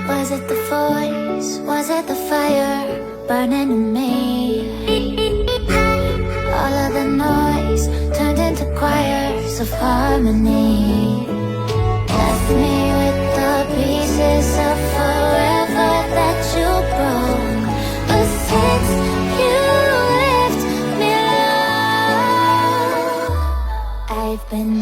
Was it the voice? Was it the fire burning in me? All of the noise turned into choirs of harmony. Left me with the pieces of forever that you broke. But since you left me alone, I've been